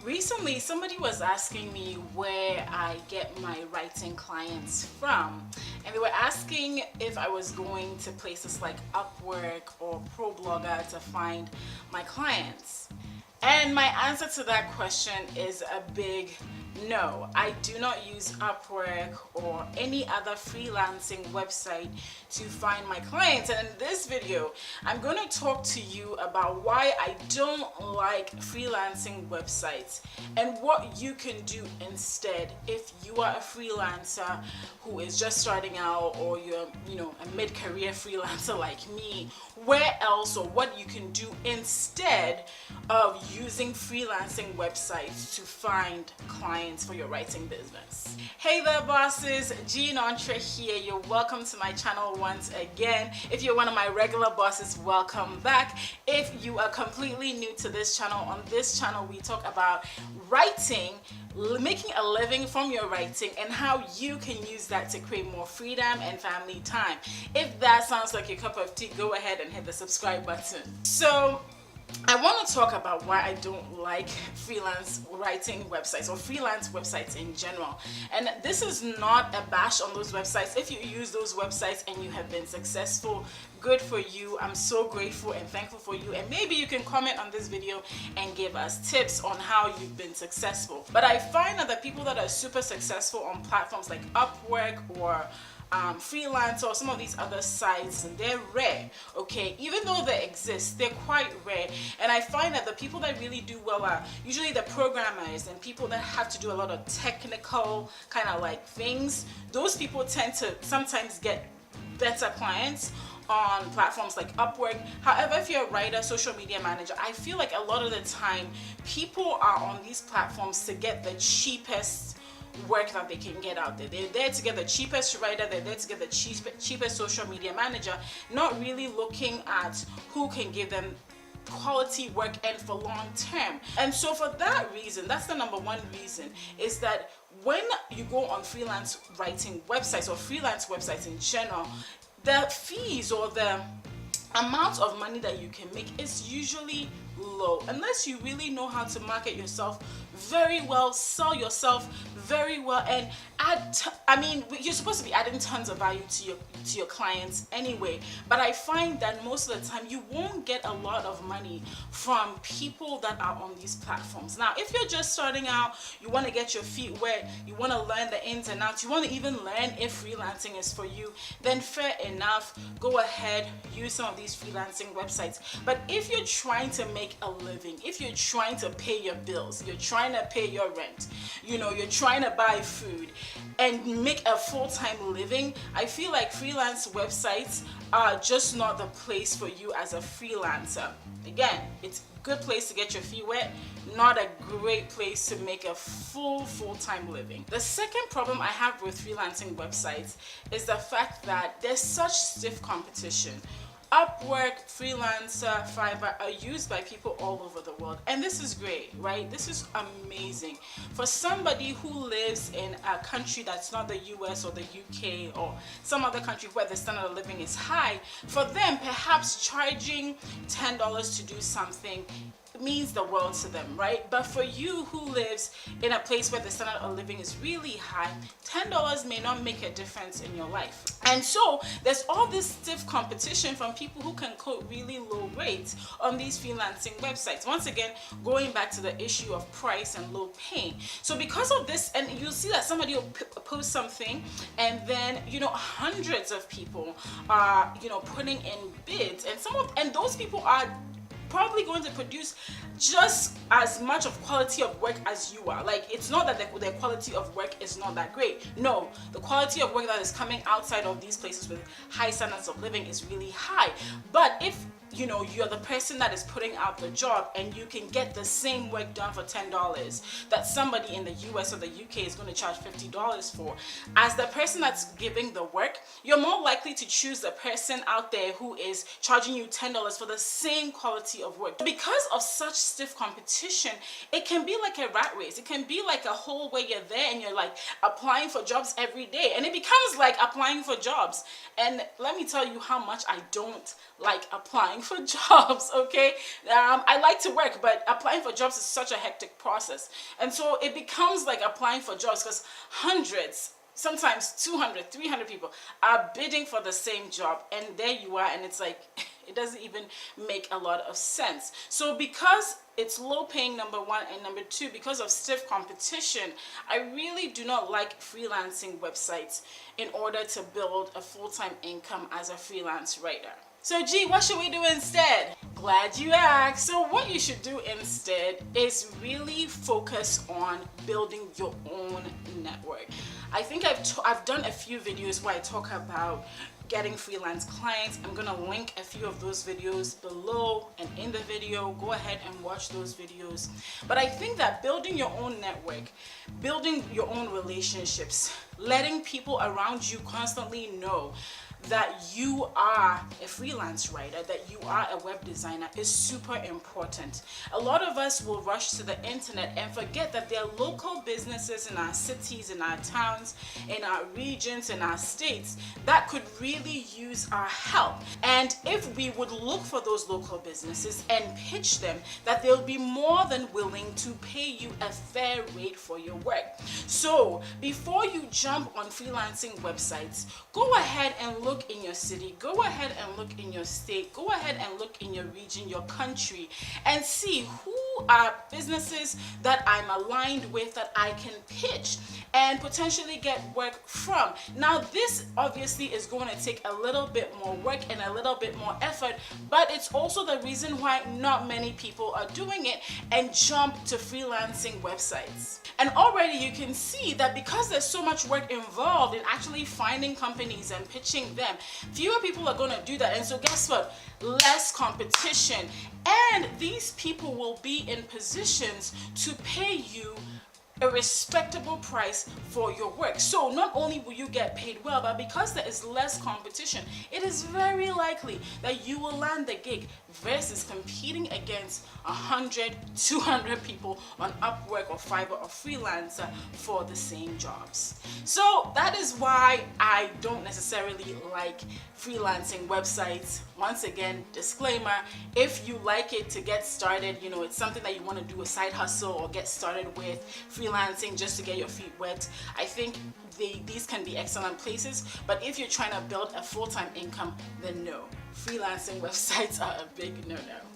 Recently, somebody was asking me where I get my writing clients from, and they were asking if I was going to places like Upwork or Problogger to find my clients. And my answer to that question is a big no. I do not use Upwork or any other freelancing website to find my clients. And in this video, I'm going to talk to you about why I don't like freelancing websites and what you can do instead if you are a freelancer who is just starting out, or you're, a mid-career freelancer like me. Where else, or what you can do instead of using freelancing websites to find clients for your writing business. Hey there bosses, Jean Entre here. You're welcome to my channel once again. If you're one of my regular bosses, welcome back. If you are completely new to this channel, on this channel we talk about writing, making a living from your writing, and how you can use that to create more freedom and family time. If that sounds like your cup of tea, go ahead and hit the subscribe button. So I want to talk about why I don't like freelance writing websites or freelance websites in general. And this is not a bash on those websites. If you use those websites and you have been successful, good for you. I'm so grateful and thankful for you. And maybe you can comment on this video and give us tips on how you've been successful. But I find that the people that are super successful on platforms like Upwork or Freelancer or some of these other sites, and they're rare, okay? Even though they exist, they're quite rare. And I find that the people that really do well are usually the programmers and people that have to do a lot of technical kind of like things. Those people tend to sometimes get better clients on platforms like Upwork. However, if you're a writer, social media manager, I feel like a lot of the time people are on these platforms to get the cheapest work that they can get out there. They're there to get the cheapest writer, they're there to get the cheapest social media manager, not really looking at who can give them quality work and for long term. And so for that reason, that's the number one reason, is that when you go on freelance writing websites or freelance websites in general, the fees or the amount of money that you can make is usually low, unless you really know how to market yourself very well, sell yourself very well, and you're supposed to be adding tons of value to your clients anyway. But I find that most of the time you won't get a lot of money from people that are on these platforms. Now, if you're just starting out, you want to get your feet wet, you want to learn the ins and outs, you want to even learn if freelancing is for you, then fair enough, go ahead, use some of these freelancing websites. But if you're trying to make a living, if you're trying to pay your bills, you're trying to pay your rent, you're trying to buy food and make a full-time living, I feel like freelance websites are just not the place for you as a freelancer. Again, it's a good place to get your feet wet, not a great place to make a full-time living. The second problem I have with freelancing websites is the fact that there's such stiff competition. Upwork, Freelancer, Fiverr are used by people all over the world, and this is great, right? This is amazing. For somebody who lives in a country that's not the US or the UK or some other country where the standard of living is high, for them perhaps charging $10 to do something means the world to them, right? But for you who lives in a place where the standard of living is really high, $10 may not make a difference in your life. And so there's all this stiff competition from people who can quote really low rates on these freelancing websites. Once again, going back to the issue of price and low pay. So because of this, and you'll see that somebody will post something, and then hundreds of people are putting in bids, and those people are probably going to produce just as much of quality of work as you are. Like, it's not that the quality of work is not that great. No, the quality of work that is coming outside of these places with high standards of living is really high. But if you're the person that is putting out the job and you can get the same work done for $10 that somebody in the US or the UK is going to charge $50 for, as the person that's giving the work, you're more likely to choose the person out there who is charging you $10 for the same quality of work. Because of such stiff competition, it can be like a rat race. It can be like a hole where you're there and you're like applying for jobs every day, and it becomes like applying for jobs. And let me tell you how much I don't like applying for jobs, okay? I like to work, but applying for jobs is such a hectic process. And so it becomes like applying for jobs because hundreds, sometimes 200, 300 people are bidding for the same job, and there you are, and it's like it doesn't even make a lot of sense. So because it's low paying, number one, and number two, because of stiff competition, I really do not like freelancing websites in order to build a full-time income as a freelance writer. So gee, what should we do instead? Glad you asked. So what you should do instead is really focus on building your own network. I think I've done a few videos where I talk about getting freelance clients. I'm gonna link a few of those videos below and in the video. Go ahead and watch those videos. But I think that building your own network, building your own relationships, letting people around you constantly know that you are a freelance writer, that you are a web designer is super important. A lot of us will rush to the internet and forget that there are local businesses in our cities, in our towns, in our regions, in our states that could really use our help. And if we would look for those local businesses and pitch them, that they'll be more than willing to pay you a fair rate for your work. So before you jump on freelancing websites, go ahead and look in your city, go ahead and look in your state, go ahead and look in your region, your country, and see who are businesses that I'm aligned with that I can pitch and potentially get work from. Now this obviously is going to take a little bit more work and a little bit more effort, but it's also the reason why not many people are doing it and jump to freelancing websites. And already you can see that because there's so much work involved in actually finding companies and pitching them, fewer people are going to do that. And so guess what? Less competition. And these people will be in positions to pay you a respectable price for your work. So not only will you get paid well, but because there is less competition, it is very likely that you will land the gig versus competing against 100, 200 people on Upwork or Fiverr or Freelancer for the same jobs. So that is why I don't necessarily like freelancing websites. Once again, disclaimer, if you like it to get started, you know, it's something that you want to do a side hustle or get started with freelancing just to get your feet wet, I think these can be excellent places. But if you're trying to build a full-time income, then no. Freelancing websites are a big no-no.